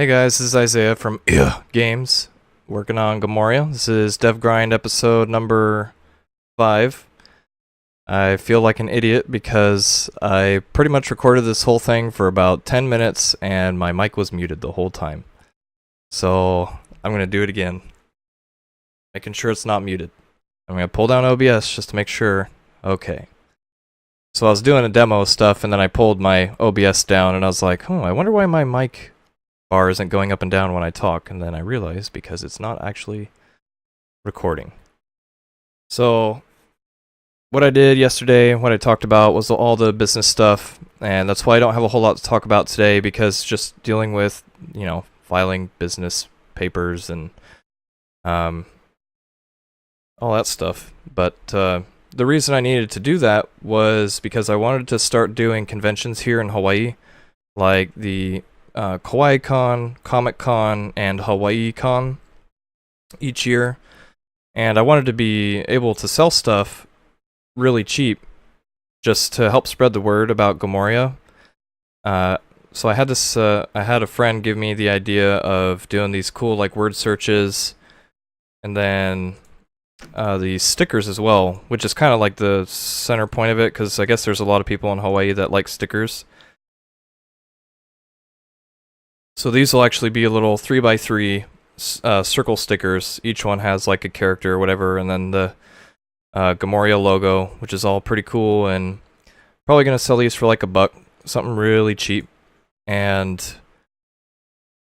Hey guys, this is Isaiah from Games, working on Gamoria. This is Dev Grind episode number 5. I feel like an idiot because I pretty much recorded this whole thing for about 10 minutes and my mic was muted the whole time. So I'm going to do it again, making sure it's not muted. I'm going to pull down OBS just to make sure. Okay. So I was doing a demo stuff and then I pulled my OBS down and I was like, I wonder why my mic bar isn't going up and down when I talk, and then I realized because it's not actually recording. So what I did yesterday, what I talked about was all the business stuff, and that's why I don't have a whole lot to talk about today, because just dealing with, filing business papers and all that stuff. But the reason I needed to do that was because I wanted to start doing conventions here in Hawaii, like the Kawaii Con, Comic Con, and Hawaii Con each year, and I wanted to be able to sell stuff really cheap just to help spread the word about Gamoria. So I had this, I had a friend give me the idea of doing these cool word searches, and then these stickers as well, which is kind of like the center point of it, because I guess there's a lot of people in Hawaii that like stickers. So these will actually be a little 3x3 circle stickers. Each one has like a character or whatever, and then the Gamoria logo, which is all pretty cool, and probably going to sell these for like $1, something really cheap. And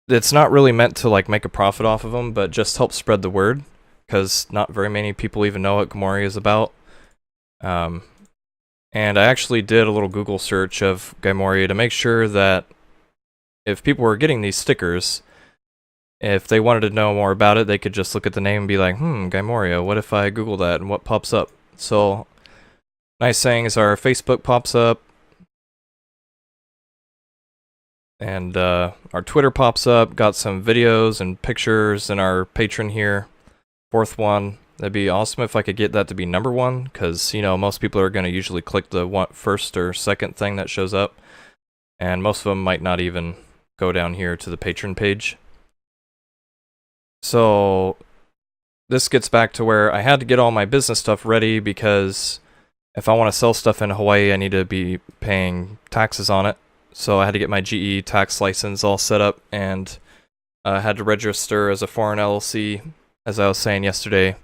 it's not really meant to make a profit off of them, but just help spread the word, because not very many people even know what Gamoria is about. And I actually did a little Google search of Gamoria to make sure that if people were getting these stickers, if they wanted to know more about it, they could just look at the name and be like, Gamoria, what if I Google that and what pops up? So, nice thing is our Facebook pops up, and our Twitter pops up, got some videos and pictures, and our Patreon here, 4th one. That'd be awesome if I could get that to be number 1, because, most people are going to usually click the first or second thing that shows up, and most of them might not even go down here to the Patreon page. So this gets back to where I had to get all my business stuff ready, because if I want to sell stuff in Hawaii, I need to be paying taxes on it. So I had to get my GE tax license all set up, and had to register as a foreign LLC, as I was saying yesterday.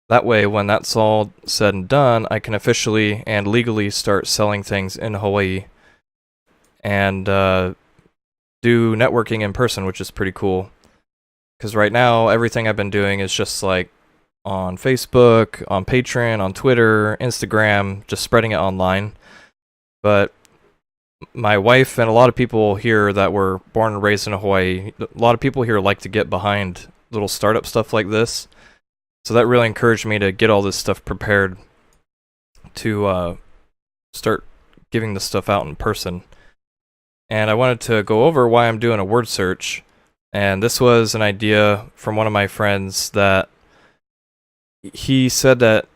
That way, when that's all said and done, I can officially and legally start selling things in Hawaii and do networking in person, which is pretty cool. Because right now, everything I've been doing is just on Facebook, on Patreon, on Twitter, Instagram, just spreading it online. But my wife and a lot of people here that were born and raised in Hawaii, a lot of people here like to get behind little startup stuff like this. So that really encouraged me to get all this stuff prepared to start giving this stuff out in person. And I wanted to go over why I'm doing a word search. And this was an idea from one of my friends that he said that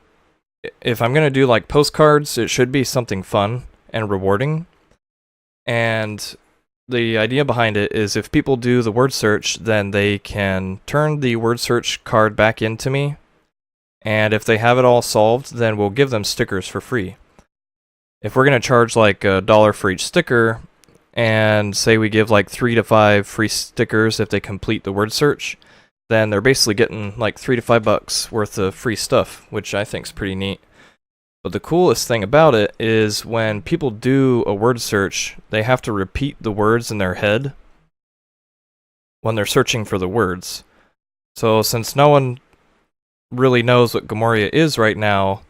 if I'm going to do postcards, it should be something fun and rewarding. And the idea behind it is if people do the word search, then they can turn the word search card back into me. And if they have it all solved, then we'll give them stickers for free. If we're going to charge $1 for each sticker, and say we give 3 to 5 free stickers if they complete the word search, then they're basically getting $3 to $5 worth of free stuff, which I think is pretty neat. But the coolest thing about it is when people do a word search, they have to repeat the words in their head when they're searching for the words. So since no one really knows what Gamoria is right now,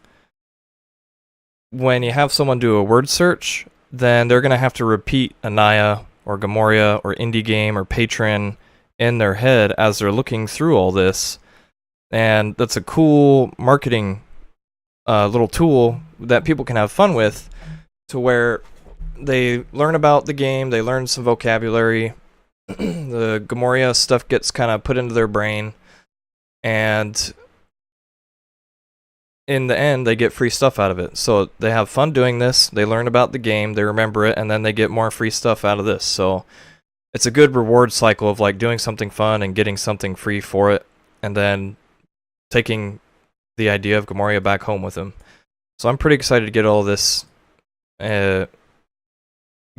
when you have someone do a word search, then they're going to have to repeat Anaya or Gamoria or Indie Game or Patreon in their head as they're looking through all this. And that's a cool marketing little tool that people can have fun with, to where they learn about the game, they learn some vocabulary, the Gamoria stuff gets kind of put into their brain, and in the end, they get free stuff out of it. So they have fun doing this, they learn about the game, they remember it, and then they get more free stuff out of this. So it's a good reward cycle of like doing something fun and getting something free for it, and then taking the idea of Gamoria back home with him. So I'm pretty excited to get all this, get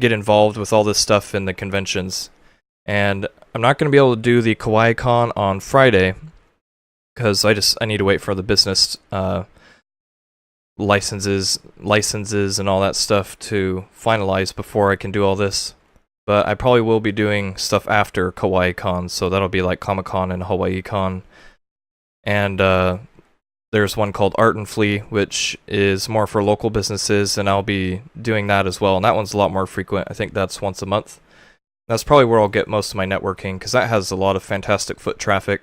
involved with all this stuff in the conventions. And I'm not going to be able to do the Kawaii Con on Friday because I need to wait for the business licenses and all that stuff to finalize before I can do all this. But I probably will be doing stuff after Kawaii Con, so that'll be like Comic Con and Hawaii Con. And there's one called Art and Flea, which is more for local businesses, and I'll be doing that as well. And that one's a lot more frequent. I think that's once a month. That's probably where I'll get most of my networking, because that has a lot of fantastic foot traffic,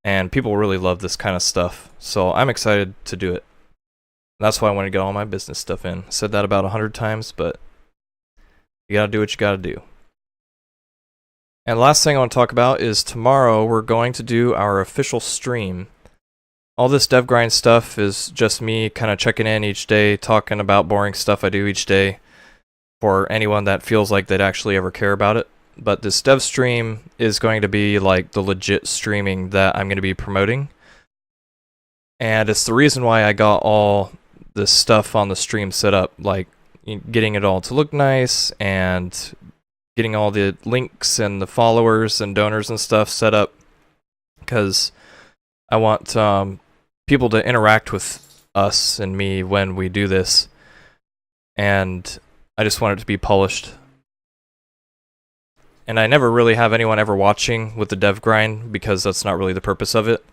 and people really love this kind of stuff. So I'm excited to do it. That's why I want to get all my business stuff in. I said that about 100 times, but you gotta do what you gotta do. And last thing I want to talk about is tomorrow we're going to do our official stream. All this DevGrind stuff is just me kind of checking in each day, talking about boring stuff I do each day for anyone that feels like they'd actually ever care about it. But this dev stream is going to be like the legit streaming that I'm going to be promoting. And it's the reason why I got all this stuff on the stream set up, like getting it all to look nice and getting all the links and the followers and donors and stuff set up, because I want people to interact with us and me when we do this, and I just want it to be polished. And I never really have anyone ever watching with the dev grind because that's not really the purpose of it,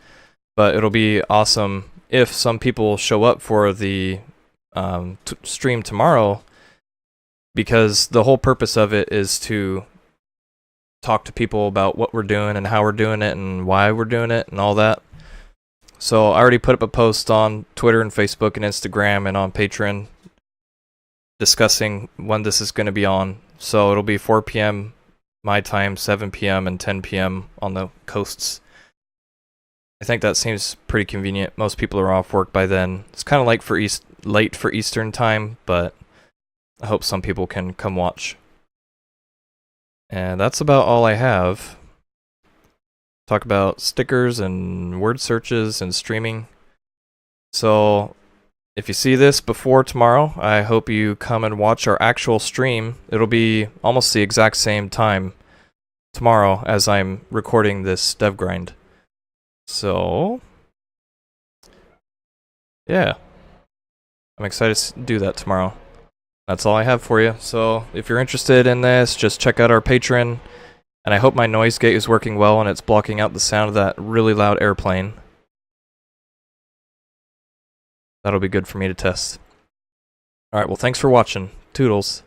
but it'll be awesome if some people show up for the stream tomorrow, because the whole purpose of it is to talk to people about what we're doing and how we're doing it and why we're doing it and all that. So I already put up a post on Twitter and Facebook and Instagram and on Patreon discussing when this is going to be on. So it'll be 4 p.m. my time, 7 p.m. and 10 p.m. on the coasts. I think that seems pretty convenient. Most people are off work by then. It's kind of like late for Eastern time, but I hope some people can come watch. And that's about all I have. Talk about stickers and word searches and streaming. So if you see this before tomorrow, I hope you come and watch our actual stream. It'll be almost the exact same time tomorrow as I'm recording this dev grind. So yeah, I'm excited to do that tomorrow. That's all I have for you. So if you're interested in this, just check out our Patreon. And I hope my noise gate is working well and it's blocking out the sound of that really loud airplane. That'll be good for me to test. Alright, well thanks for watching. Toodles.